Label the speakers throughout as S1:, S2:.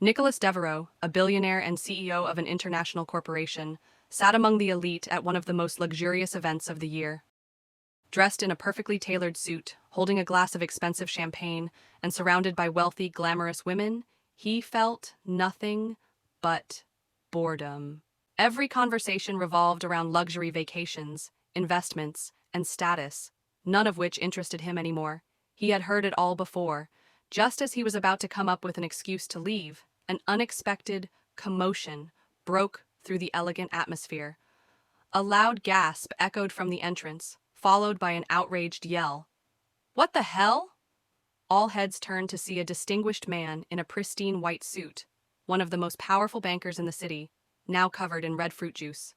S1: Nicholas Devereaux, a billionaire and CEO of an international corporation, sat among the elite at one of the most luxurious events of the year. Dressed in a perfectly tailored suit, holding a glass of expensive champagne, and surrounded by wealthy, glamorous women, he felt nothing but boredom. Every conversation revolved around luxury vacations, investments, and status, none of which interested him anymore. He had heard it all before. Just as he was about to come up with an excuse to leave, an unexpected commotion broke through the elegant atmosphere. A loud gasp echoed from the entrance, followed by an outraged yell. "What the hell?" All heads turned to see a distinguished man in a pristine white suit, one of the most powerful bankers in the city, now covered in red fruit juice.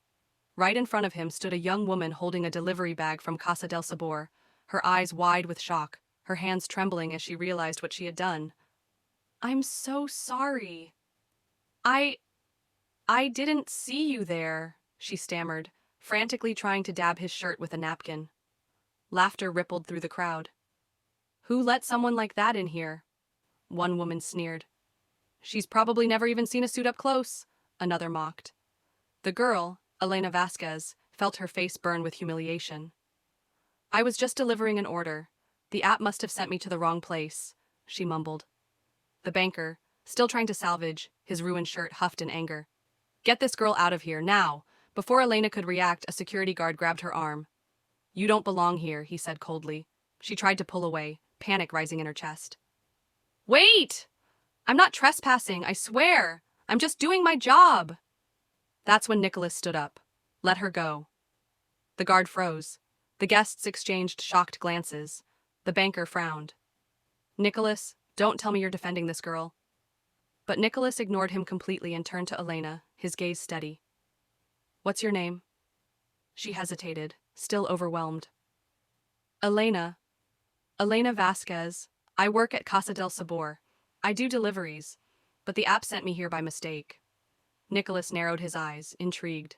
S1: Right in front of him stood a young woman holding a delivery bag from Casa del Sabor, her eyes wide with shock, her hands trembling as she realized what she had done. "I'm so sorry. I didn't see you there," she stammered, frantically trying to dab his shirt with a napkin. Laughter rippled through the crowd. "Who let someone like that in here?" one woman sneered. "She's probably never even seen a suit up close," another mocked. The girl, Elena Vasquez, felt her face burn with humiliation. "I was just delivering an order. The app must have sent me to the wrong place," she mumbled. The banker, still trying to salvage his ruined shirt, huffed in anger. "Get this girl out of here, now!" Before Elena could react, a security guard grabbed her arm. "You don't belong here," he said coldly. She tried to pull away, panic rising in her chest. "Wait! I'm not trespassing, I swear! I'm just doing my job!" That's when Nicholas stood up. "Let her go." The guard froze. The guests exchanged shocked glances. The banker frowned. "Nicholas, don't tell me you're defending this girl." But Nicholas ignored him completely and turned to Elena, his gaze steady. "What's your name?" She hesitated, still overwhelmed. Elena Vasquez. I work at Casa del Sabor. I do deliveries, but the app sent me here by mistake." Nicholas narrowed his eyes, intrigued.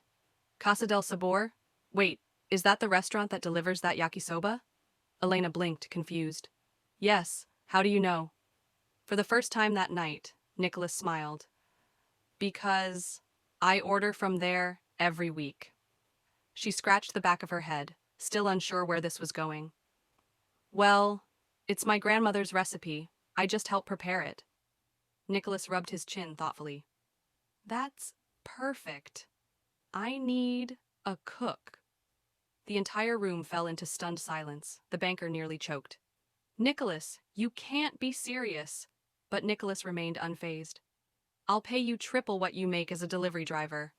S1: "Casa del Sabor? Wait, is that the restaurant that delivers that yakisoba?" Elena blinked, confused. "Yes, how do you know?" For the first time that night, Nicholas smiled. "Because I order from there every week." She scratched the back of her head, still unsure where this was going. "Well, it's my grandmother's recipe. I just help prepare it." Nicholas rubbed his chin thoughtfully. "That's perfect. I need a cook." The entire room fell into stunned silence. The banker nearly choked. "Nicholas, you can't be serious." But Nicholas remained unfazed. "I'll pay you triple what you make as a delivery driver."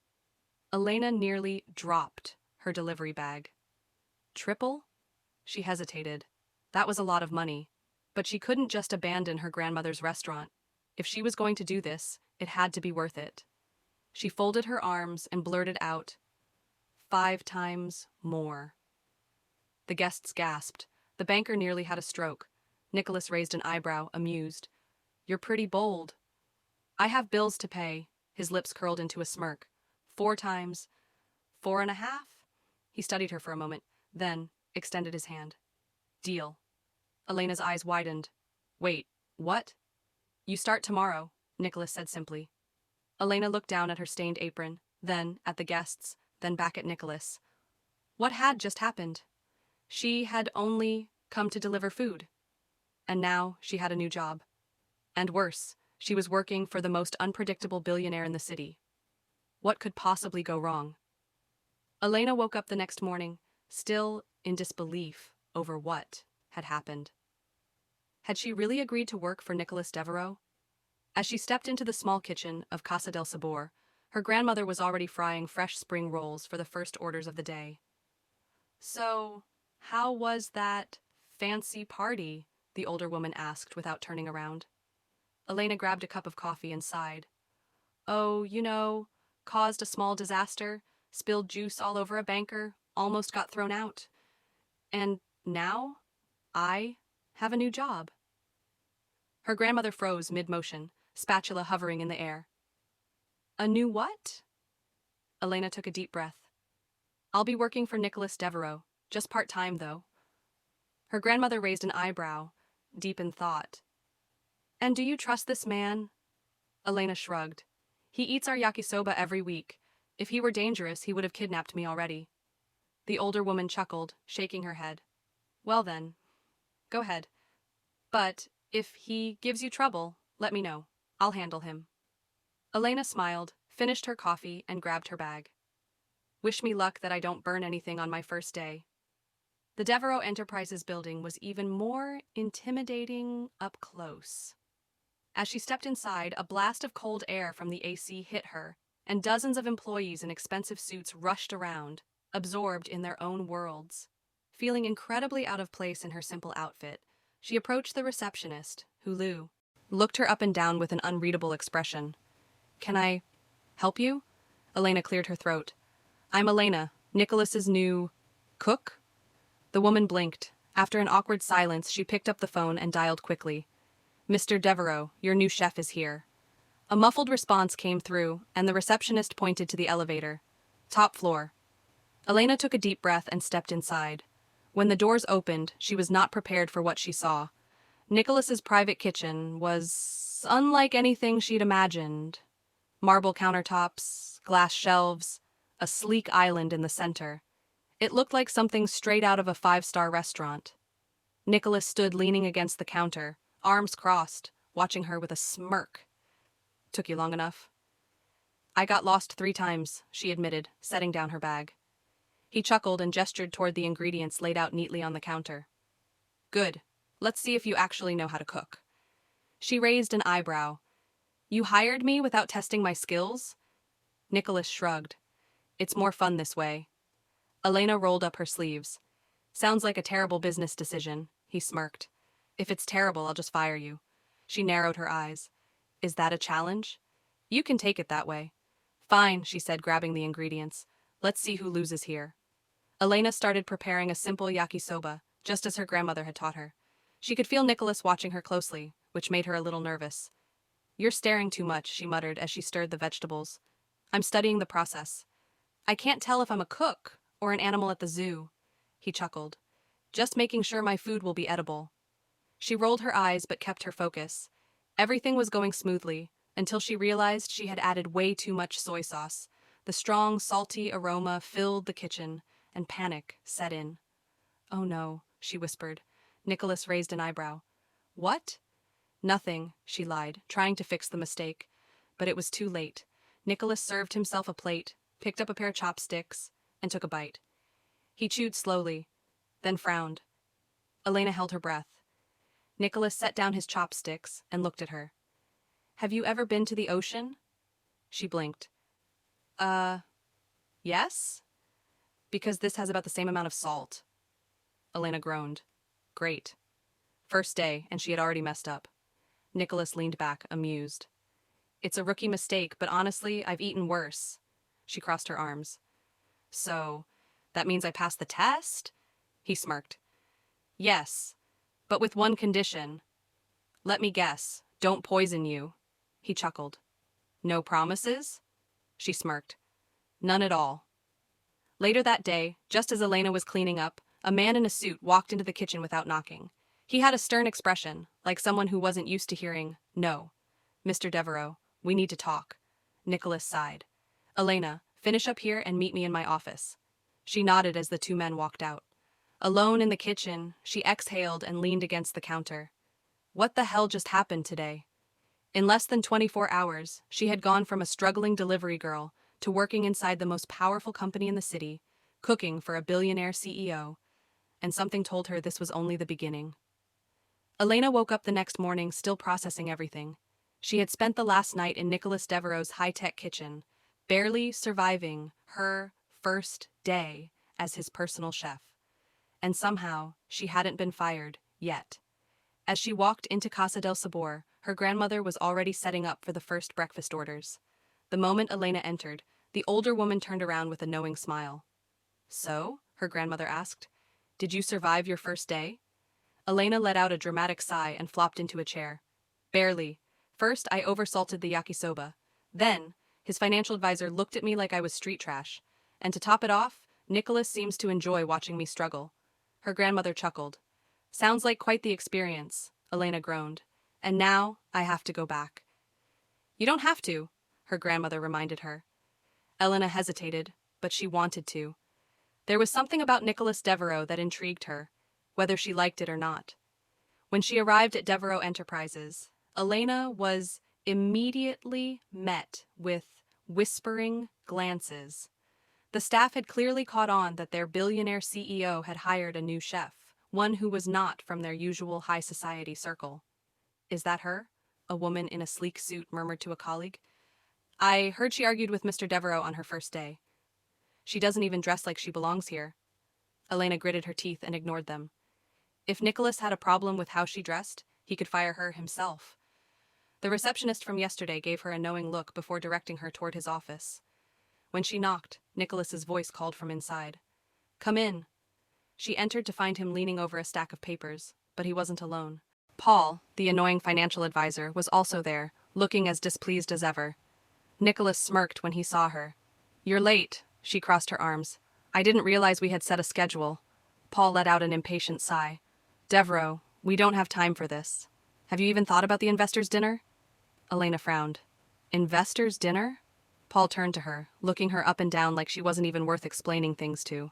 S1: Elena nearly dropped her delivery bag. "Triple?" She hesitated. That was a lot of money. But she couldn't just abandon her grandmother's restaurant. If she was going to do this, it had to be worth it. She folded her arms and blurted out, 5 times more." The guests gasped. The banker nearly had a stroke. Nicholas raised an eyebrow, amused. "You're pretty bold." "I have bills to pay." His lips curled into a smirk. 4 times. 4.5? He studied her for a moment, then extended his hand. "Deal." Elena's eyes widened. "Wait, what?" "You start tomorrow," Nicholas said simply. Elena looked down at her stained apron, then at the guests, then back at Nicholas. What had just happened? She had only come to deliver food. And now she had a new job. And worse, she was working for the most unpredictable billionaire in the city. What could possibly go wrong? Elena woke up the next morning, still in disbelief over what had happened. Had she really agreed to work for Nicholas Devereaux? As she stepped into the small kitchen of Casa del Sabor, her grandmother was already frying fresh spring rolls for the first orders of the day. "So, how was that fancy party?" the older woman asked without turning around. Elena grabbed a cup of coffee and sighed. "Oh, caused a small disaster, spilled juice all over a banker, almost got thrown out. And now, I have a new job." Her grandmother froze mid-motion, spatula hovering in the air. "A new what?" Elena took a deep breath. "I'll be working for Nicholas Devereaux, just part-time though." Her grandmother raised an eyebrow, deep in thought. "And do you trust this man?" Elena shrugged. He eats our yakisoba every week. If he were dangerous, he would have kidnapped me already. The older woman chuckled, shaking her head. Well then, go ahead. But if he gives you trouble, let me know. I'll handle him. Elena smiled, finished her coffee, and grabbed her bag. Wish me luck that I don't burn anything on my first day. The Devereaux Enterprises building was even more intimidating up close. As she stepped inside, a blast of cold air from the AC hit her, and dozens of employees in expensive suits rushed around, absorbed in their own worlds. Feeling incredibly out of place in her simple outfit, she approached the receptionist, who looked her up and down with an unreadable expression. Can I help you? Elena cleared her throat. I'm Elena, Nicholas's new cook? The woman blinked. After an awkward silence, she picked up the phone and dialed quickly. Mr. Devereaux, your new chef is here. A muffled response came through, and the receptionist pointed to the elevator. Top floor. Elena took a deep breath and stepped inside. When the doors opened, she was not prepared for what she saw. Nicholas's private kitchen was unlike anything she'd imagined. Marble countertops, glass shelves, a sleek island in the center. It looked like something straight out of a five-star restaurant. Nicholas stood leaning against the counter, arms crossed, watching her with a smirk. Took you long enough? I got lost 3 times, she admitted, setting down her bag. He chuckled and gestured toward the ingredients laid out neatly on the counter. Good. Let's see if you actually know how to cook. She raised an eyebrow. You hired me without testing my skills? Nicholas shrugged. It's more fun this way. Elena rolled up her sleeves. Sounds like a terrible business decision, he smirked. If it's terrible, I'll just fire you. She narrowed her eyes. Is that a challenge? You can take it that way. Fine, she said, grabbing the ingredients. Let's see who loses here. Elena started preparing a simple yakisoba, just as her grandmother had taught her. She could feel Nicholas watching her closely, which made her a little nervous. You're staring too much, she muttered as she stirred the vegetables. I'm studying the process. I can't tell if I'm a cook or an animal at the zoo, he chuckled. Just making sure my food will be edible. She rolled her eyes but kept her focus. Everything was going smoothly, until she realized she had added way too much soy sauce. The strong, salty aroma filled the kitchen, and panic set in. Oh no, she whispered. Nicholas raised an eyebrow. What? Nothing, she lied, trying to fix the mistake. But it was too late. Nicholas served himself a plate, picked up a pair of chopsticks, and took a bite. He chewed slowly, then frowned. Elena held her breath. Nicholas set down his chopsticks and looked at her. Have you ever been to the ocean? She blinked. Yes? Because this has about the same amount of salt. Elena groaned. Great. First day, and she had already messed up. Nicholas leaned back, amused. It's a rookie mistake, but honestly, I've eaten worse. She crossed her arms. So, that means I passed the test? He smirked. Yes, but with one condition. Let me guess, don't poison you. He chuckled. No promises? She smirked. None at all. Later that day, just as Elena was cleaning up, a man in a suit walked into the kitchen without knocking. He had a stern expression, like someone who wasn't used to hearing, no. Mr. Devereaux, we need to talk. Nicholas sighed. Elena, finish up here and meet me in my office. She nodded as the 2 men walked out. Alone in the kitchen, she exhaled and leaned against the counter. What the hell just happened today? In less than 24 hours, she had gone from a struggling delivery girl to working inside the most powerful company in the city, cooking for a billionaire CEO, and something told her this was only the beginning. Elena woke up the next morning still processing everything. She had spent the last night in Nicholas Devereaux's high-tech kitchen, barely surviving her first day as his personal chef. And somehow, she hadn't been fired, yet. As she walked into Casa del Sabor, her grandmother was already setting up for the first breakfast orders. The moment Elena entered, the older woman turned around with a knowing smile. So? Her grandmother asked. Did you survive your first day? Elena let out a dramatic sigh and flopped into a chair. Barely. First, I oversalted the yakisoba. Then, his financial advisor looked at me like I was street trash. And to top it off, Nicholas seems to enjoy watching me struggle. Her grandmother chuckled. Sounds like quite the experience, Elena groaned. And now, I have to go back. You don't have to, her grandmother reminded her. Elena hesitated, but she wanted to. There was something about Nicholas Devereaux that intrigued her, whether she liked it or not. When she arrived at Devereaux Enterprises, Elena was immediately met with whispering glances. The staff had clearly caught on that their billionaire CEO had hired a new chef, one who was not from their usual high society circle. "Is that her?" a woman in a sleek suit murmured to a colleague. "I heard she argued with Mr. Devereaux on her first day. She doesn't even dress like she belongs here." Elena gritted her teeth and ignored them. If Nicholas had a problem with how she dressed, he could fire her himself. The receptionist from yesterday gave her a knowing look before directing her toward his office. When she knocked, Nicholas's voice called from inside. "Come in." She entered to find him leaning over a stack of papers, but he wasn't alone. Paul, the annoying financial advisor, was also there, looking as displeased as ever. Nicholas smirked when he saw her. "You're late," she crossed her arms. "I didn't realize we had set a schedule." Paul let out an impatient sigh. "Devereaux, we don't have time for this. Have you even thought about the investors' dinner?" Elena frowned. "Investors' dinner?" Paul turned to her, looking her up and down like she wasn't even worth explaining things to.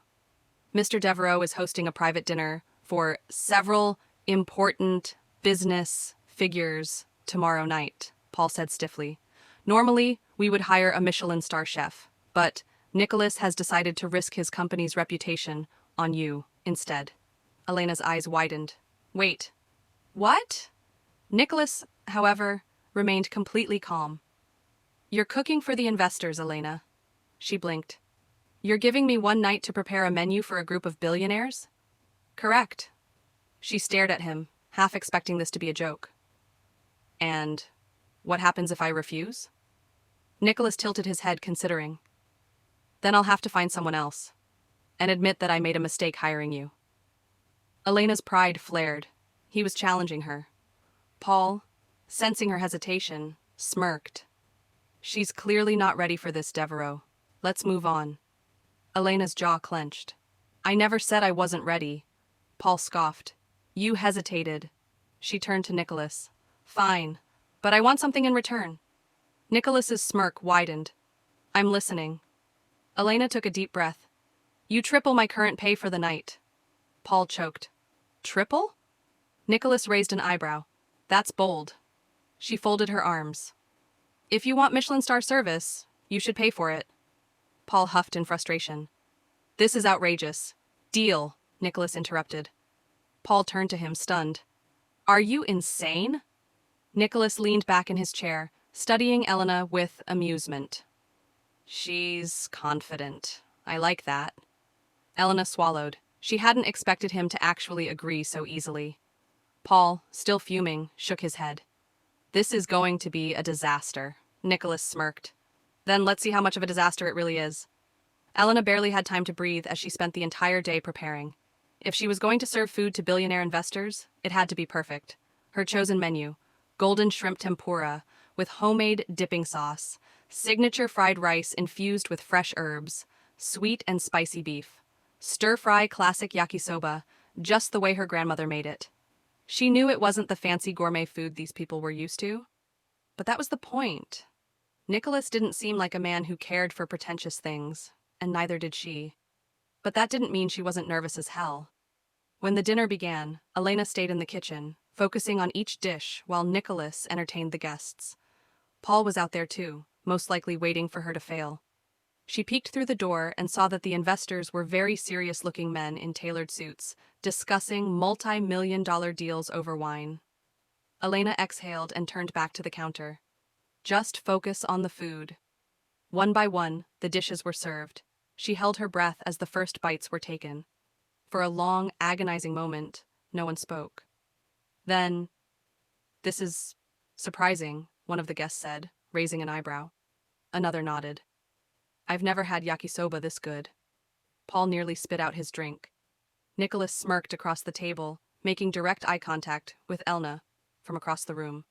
S1: "Mr. Devereaux is hosting a private dinner for several important business figures tomorrow night," Paul said stiffly. "Normally, we would hire a Michelin star chef, but Nicholas has decided to risk his company's reputation on you instead." Elena's eyes widened. "Wait, what?" Nicholas, however, remained completely calm. "You're cooking for the investors, Elena." She blinked. "You're giving me one night to prepare a menu for a group of billionaires?" "Correct." She stared at him, half expecting this to be a joke. "And what happens if I refuse?" Nicholas tilted his head, considering. "Then I'll have to find someone else, and admit that I made a mistake hiring you." Elena's pride flared. He was challenging her. Paul, sensing her hesitation, smirked. "She's clearly not ready for this, Devereaux. Let's move on." Elena's jaw clenched. "I never said I wasn't ready." Paul scoffed. "You hesitated." She turned to Nicholas. "Fine, but I want something in return." Nicholas's smirk widened. "I'm listening." Elena took a deep breath. "You triple my current pay for the night." Paul choked. "Triple?" Nicholas raised an eyebrow. "That's bold." She folded her arms. "If you want Michelin star service, you should pay for it." Paul huffed in frustration. "This is outrageous." "Deal," Nicholas interrupted. Paul turned to him, stunned. "Are you insane?" Nicholas leaned back in his chair, studying Elena with amusement. "She's confident. I like that." Elena swallowed. She hadn't expected him to actually agree so easily. Paul, still fuming, shook his head. "This is going to be a disaster," Nicholas smirked. "Then let's see how much of a disaster it really is." Elena barely had time to breathe as she spent the entire day preparing. If she was going to serve food to billionaire investors, it had to be perfect. Her chosen menu: golden shrimp tempura with homemade dipping sauce, signature fried rice infused with fresh herbs, sweet and spicy beef, stir-fry classic yakisoba, just the way her grandmother made it. She knew it wasn't the fancy gourmet food these people were used to. But that was the point. Nicholas didn't seem like a man who cared for pretentious things, and neither did she. But that didn't mean she wasn't nervous as hell. When the dinner began, Elena stayed in the kitchen, focusing on each dish while Nicholas entertained the guests. Paul was out there too, most likely waiting for her to fail. She peeked through the door and saw that the investors were very serious-looking men in tailored suits, discussing multi-million-dollar deals over wine. Elena exhaled and turned back to the counter. Just focus on the food. One by one, the dishes were served. She held her breath as the first bites were taken. For a long, agonizing moment, no one spoke. Then, "This is surprising," one of the guests said, raising an eyebrow. Another nodded. "I've never had yakisoba this good." Paul nearly spit out his drink. Nicholas smirked across the table, making direct eye contact with Elna from across the room.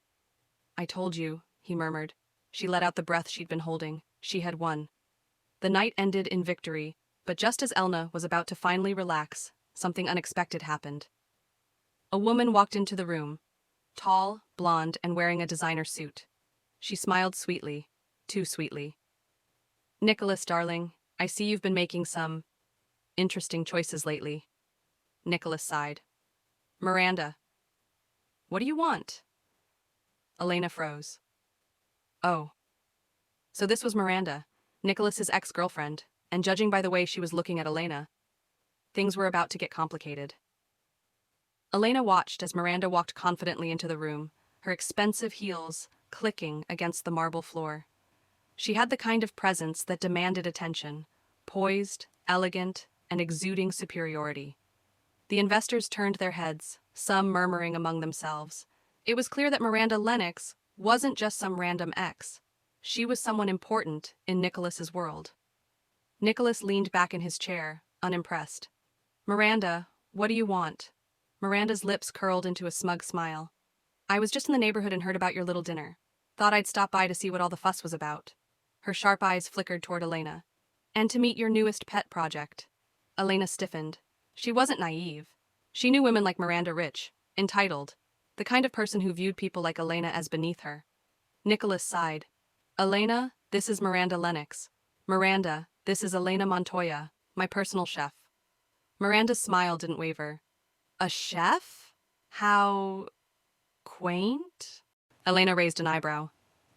S1: "I told you," he murmured. She let out the breath she'd been holding. She had won. The night ended in victory, but just as Elna was about to finally relax, something unexpected happened. A woman walked into the room, tall, blonde, and wearing a designer suit. She smiled sweetly, too sweetly. Nicholas, darling, I see you've been making some interesting choices lately. Nicholas sighed. Miranda, what do you want? Elena froze. Oh. So this was Miranda, Nicholas's ex-girlfriend, and judging by the way she was looking at Elena, things were about to get complicated. Elena watched as Miranda walked confidently into the room, her expensive heels clicking against the marble floor. She had the kind of presence that demanded attention, poised, elegant, and exuding superiority. The investors turned their heads, some murmuring among themselves. It was clear that Miranda Lennox wasn't just some random ex. She was someone important in Nicholas's world. Nicholas leaned back in his chair, unimpressed. Miranda, what do you want? Miranda's lips curled into a smug smile. I was just in the neighborhood and heard about your little dinner. Thought I'd stop by to see what all the fuss was about. Her sharp eyes flickered toward Elena. And to meet your newest pet project. Elena stiffened. She wasn't naive. She knew women like Miranda rich, entitled, the kind of person who viewed people like Elena as beneath her. Nicholas sighed. Elena, this is Miranda Lennox. Miranda, this is Elena Montoya, my personal chef. Miranda's smile didn't waver. A chef? How quaint? Elena raised an eyebrow.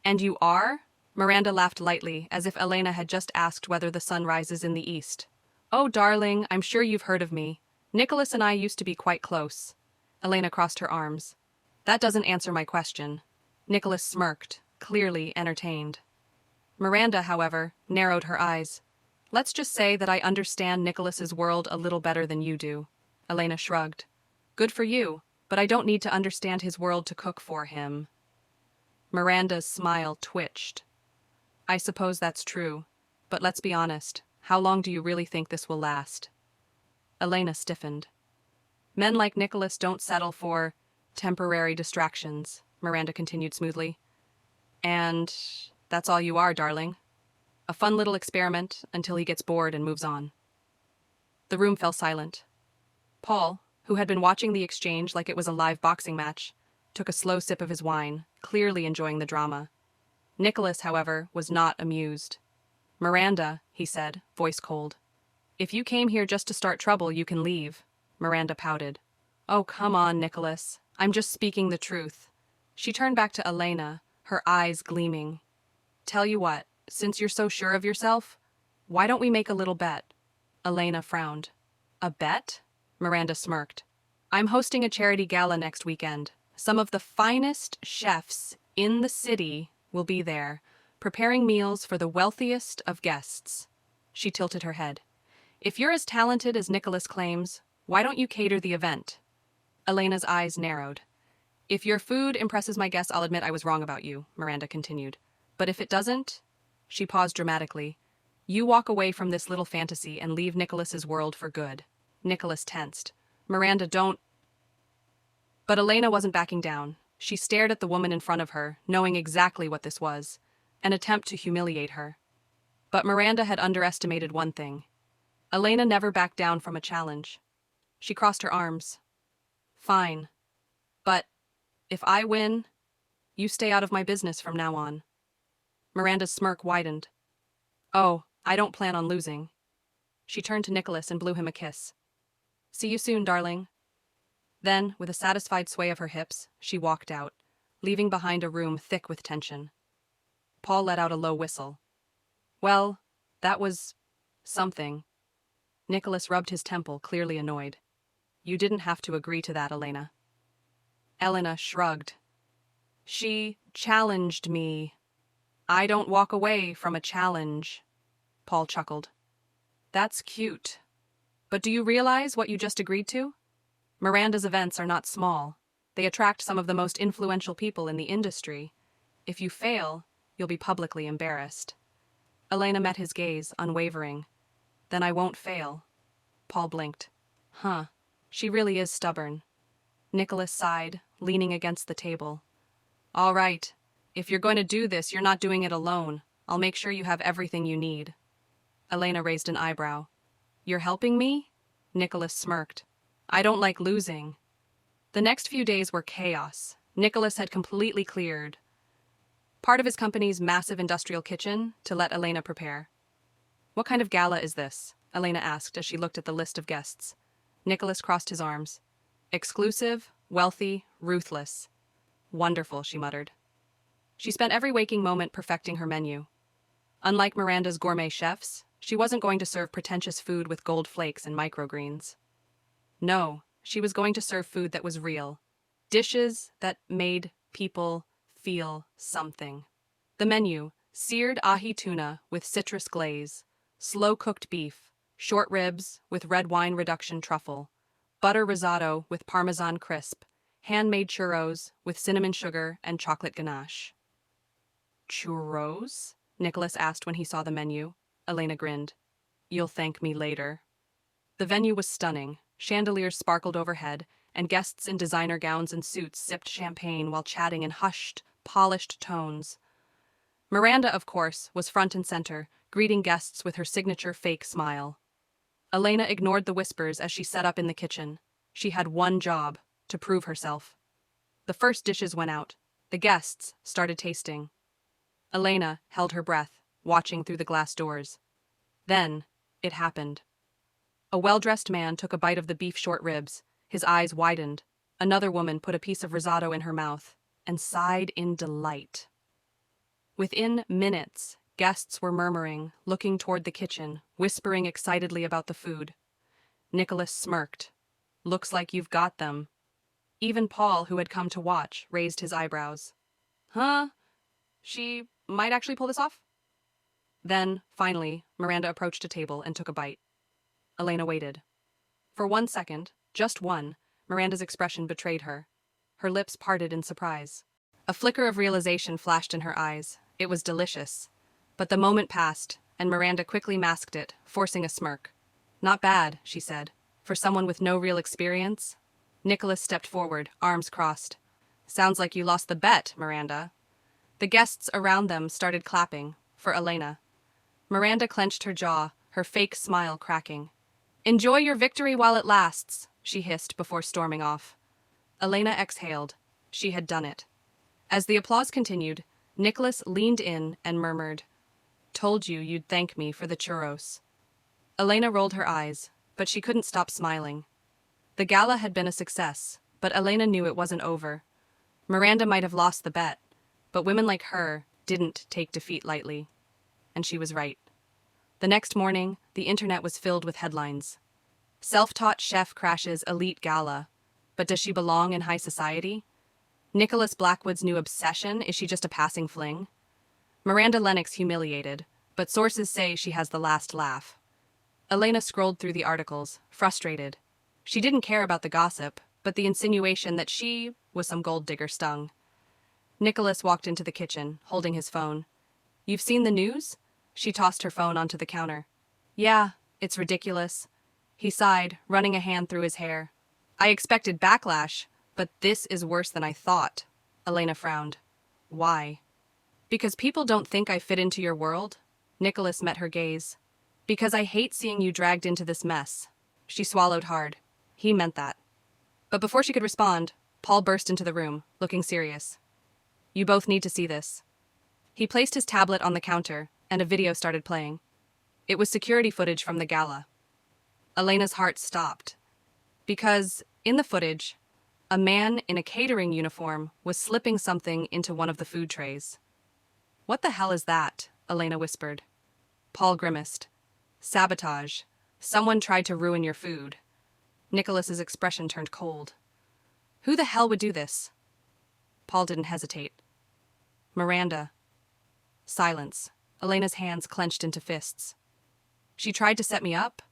S1: And you are? Miranda laughed lightly, as if Elena had just asked whether the sun rises in the east. Oh, darling, I'm sure you've heard of me. Nicholas and I used to be quite close. Elena crossed her arms. That doesn't answer my question. Nicholas smirked, clearly entertained. Miranda, however, narrowed her eyes. Let's just say that I understand Nicholas's world a little better than you do. Elena shrugged. Good for you, but I don't need to understand his world to cook for him. Miranda's smile twitched. I suppose that's true, but let's be honest. How long do you really think this will last? Elena stiffened. Men like Nicholas don't settle for temporary distractions, Miranda continued smoothly. And that's all you are, darling. A fun little experiment until he gets bored and moves on. The room fell silent. Paul, who had been watching the exchange like it was a live boxing match, took a slow sip of his wine, clearly enjoying the drama. Nicholas, however, was not amused. Miranda, he said, voice cold. If you came here just to start trouble, you can leave. Miranda pouted. Oh, come on, Nicholas. I'm just speaking the truth. She turned back to Elena, her eyes gleaming. Tell you what, since you're so sure of yourself, why don't we make a little bet? Elena frowned. A bet? Miranda smirked. I'm hosting a charity gala next weekend. Some of the finest chefs in the city will be there, preparing meals for the wealthiest of guests. She tilted her head. If you're as talented as Nicholas claims, why don't you cater the event? Elena's eyes narrowed. If your food impresses my guests, I'll admit I was wrong about you, Miranda continued. But if it doesn't, she paused dramatically, you walk away from this little fantasy and leave Nicholas's world for good. Nicholas tensed. Miranda, don't... But Elena wasn't backing down. She stared at the woman in front of her, knowing exactly what this was, an attempt to humiliate her. But Miranda had underestimated one thing. Elena never backed down from a challenge. She crossed her arms. Fine. But if I win, you stay out of my business from now on. Miranda's smirk widened. Oh, I don't plan on losing. She turned to Nicholas and blew him a kiss. See you soon, darling. Then, with a satisfied sway of her hips, she walked out, leaving behind a room thick with tension. Paul let out a low whistle. Well, that was... something. Nicholas rubbed his temple, clearly annoyed. You didn't have to agree to that, Elena. Elena shrugged. She challenged me. I don't walk away from a challenge. Paul chuckled. That's cute. But do you realize what you just agreed to? Miranda's events are not small. They attract some of the most influential people in the industry. If you fail, you'll be publicly embarrassed. Elena met his gaze, unwavering. Then I won't fail. Paul blinked. Huh, she really is stubborn. Nicholas sighed, leaning against the table. All right, if you're going to do this, you're not doing it alone. I'll make sure you have everything you need. Elena raised an eyebrow. You're helping me? Nicholas smirked. I don't like losing. The next few days were chaos. Nicholas had completely cleared part of his company's massive industrial kitchen, to let Elena prepare. "What kind of gala is this?" Elena asked as she looked at the list of guests. Nicholas crossed his arms. "Exclusive, wealthy, ruthless." "Wonderful," she muttered. She spent every waking moment perfecting her menu. Unlike Miranda's gourmet chefs, she wasn't going to serve pretentious food with gold flakes and microgreens. No, she was going to serve food that was real. Dishes that made people feel something. The menu: seared ahi tuna with citrus glaze, slow-cooked beef, short ribs with red wine reduction truffle, butter risotto with parmesan crisp, handmade churros with cinnamon sugar and chocolate ganache. "Churros?" Nicholas asked when he saw the menu. Elena grinned. "You'll thank me later." The venue was stunning. Chandeliers sparkled overhead, and guests in designer gowns and suits sipped champagne while chatting in hushed, polished tones. Miranda, of course, was front and center, greeting guests with her signature fake smile. Elena ignored the whispers as she set up in the kitchen. She had one job: to prove herself. The first dishes went out. The guests started tasting. Elena held her breath, watching through the glass doors. Then, it happened. A well-dressed man took a bite of the beef short ribs. His eyes widened. Another woman put a piece of risotto in her mouth and sighed in delight. Within minutes, guests were murmuring, looking toward the kitchen, whispering excitedly about the food. Nicholas smirked. "Looks like you've got them." Even Paul, who had come to watch, raised his eyebrows. "Huh? She might actually pull this off?" Then, finally, Miranda approached a table and took a bite. Elena waited. For 1 second, just one, Miranda's expression betrayed her. Her lips parted in surprise. A flicker of realization flashed in her eyes. It was delicious. But the moment passed, and Miranda quickly masked it, forcing a smirk. "Not bad," she said. "For someone with no real experience." Nicholas stepped forward, arms crossed. "Sounds like you lost the bet, Miranda." The guests around them started clapping, for Elena. Miranda clenched her jaw, her fake smile cracking. "Enjoy your victory while it lasts," she hissed before storming off. Elena exhaled. She had done it. As the applause continued, Nicholas leaned in and murmured, "Told you you'd thank me for the churros." Elena rolled her eyes, but she couldn't stop smiling. The gala had been a success, but Elena knew it wasn't over. Miranda might have lost the bet, but women like her didn't take defeat lightly. And she was right. The next morning, the internet was filled with headlines. "Self-taught chef crashes elite gala. But does she belong in high society?" "Nicholas Blackwood's new obsession, is she just a passing fling?" "Miranda Lennox humiliated, but sources say she has the last laugh." Elena scrolled through the articles, frustrated. She didn't care about the gossip, but the insinuation that she was some gold digger stung. Nicholas walked into the kitchen, holding his phone. "You've seen the news?" She tossed her phone onto the counter. "Yeah, it's ridiculous." He sighed, running a hand through his hair. "I expected backlash, but this is worse than I thought." Elena frowned. "Why?" "Because people don't think I fit into your world." Nicholas met her gaze. "Because I hate seeing you dragged into this mess." She swallowed hard. He meant that. But before she could respond, Paul burst into the room, looking serious. "You both need to see this." He placed his tablet on the counter, and a video started playing. It was security footage from the gala. Elena's heart stopped. Because, in the footage, a man in a catering uniform was slipping something into one of the food trays. "What the hell is that?" Elena whispered. Paul grimaced. "Sabotage. Someone tried to ruin your food." Nicholas's expression turned cold. "Who the hell would do this?" Paul didn't hesitate. "Miranda." Silence. Elena's hands clenched into fists. "She tried to set me up?"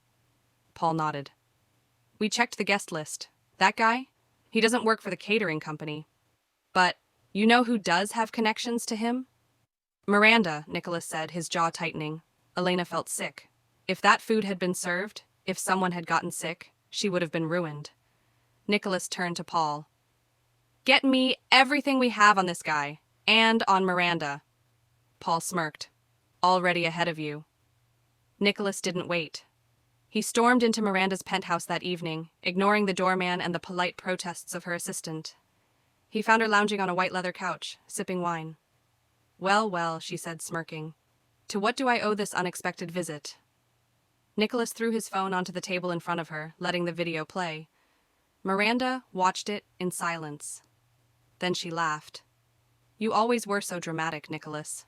S1: Paul nodded. "We checked the guest list. That guy? He doesn't work for the catering company. But you know who does have connections to him?" "Miranda," Nicholas said, his jaw tightening. Elena felt sick. If that food had been served, if someone had gotten sick, she would have been ruined. Nicholas turned to Paul. "Get me everything we have on this guy, and on Miranda." Paul smirked. "Already ahead of you." Nicholas didn't wait. He stormed into Miranda's penthouse that evening, ignoring the doorman and the polite protests of her assistant. He found her lounging on a white leather couch, sipping wine. Well, well, she said, smirking. To what do I owe this unexpected visit? Nicholas threw his phone onto the table in front of her, letting the video play. Miranda watched it in silence. Then she laughed. You always were so dramatic, Nicholas.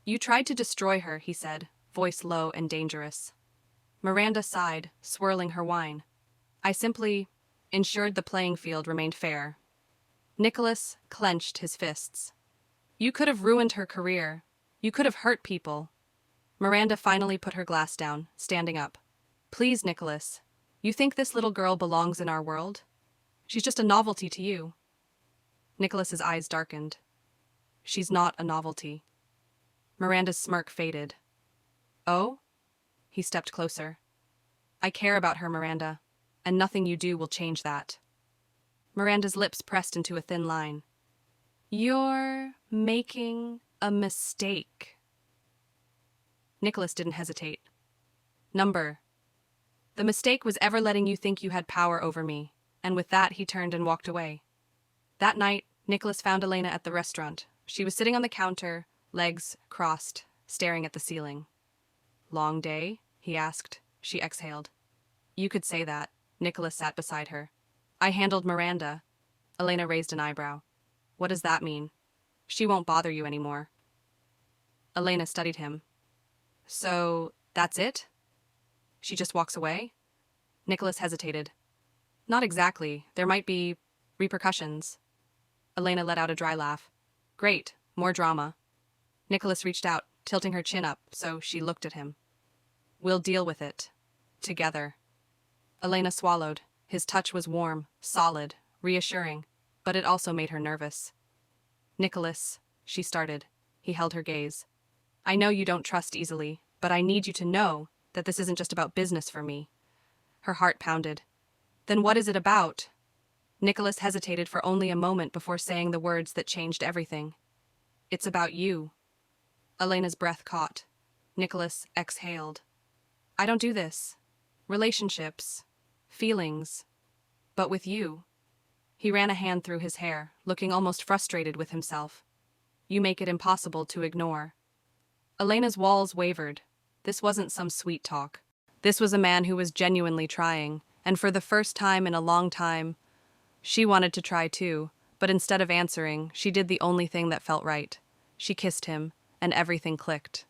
S1: You tried to destroy her, he said, voice low and dangerous. Miranda sighed, swirling her wine. I simply ensured the playing field remained fair. Nicholas clenched his fists. You could have ruined her career. You could have hurt people. Miranda finally put her glass down, standing up. Please, Nicholas. You think this little girl belongs in our world? She's just a novelty to you. Nicholas's eyes darkened. She's not a novelty. Miranda's smirk faded. Oh? He stepped closer. I care about her, Miranda, and nothing you do will change that. Miranda's lips pressed into a thin line. You're making a mistake. Nicholas didn't hesitate. The mistake was ever letting you think you had power over me, and with that he turned and walked away. That night, Nicholas found Elena at the restaurant. She was sitting on the counter, legs crossed, staring at the ceiling. Long day? He asked. She exhaled. You could say that. Nicholas sat beside her. I handled Miranda. Elena raised an eyebrow. What does that mean? She won't bother you anymore. Elena studied him. So, that's it? She just walks away? Nicholas hesitated. Not exactly. There might be repercussions. Elena let out a dry laugh. Great, more drama. Nicholas reached out, tilting her chin up, so she looked at him. We'll deal with it. Together. Elena swallowed. His touch was warm, solid, reassuring, but it also made her nervous. Nicholas, she started. He held her gaze. I know you don't trust easily, but I need you to know that this isn't just about business for me. Her heart pounded. Then what is it about? Nicholas hesitated for only a moment before saying the words that changed everything. It's about you. Elena's breath caught. Nicholas exhaled. I don't do this. Relationships. Feelings. But with you. He ran a hand through his hair, looking almost frustrated with himself. You make it impossible to ignore. Elena's walls wavered. This wasn't some sweet talk. This was a man who was genuinely trying, and for the first time in a long time, she wanted to try too, but instead of answering, she did the only thing that felt right. She kissed him, and everything clicked.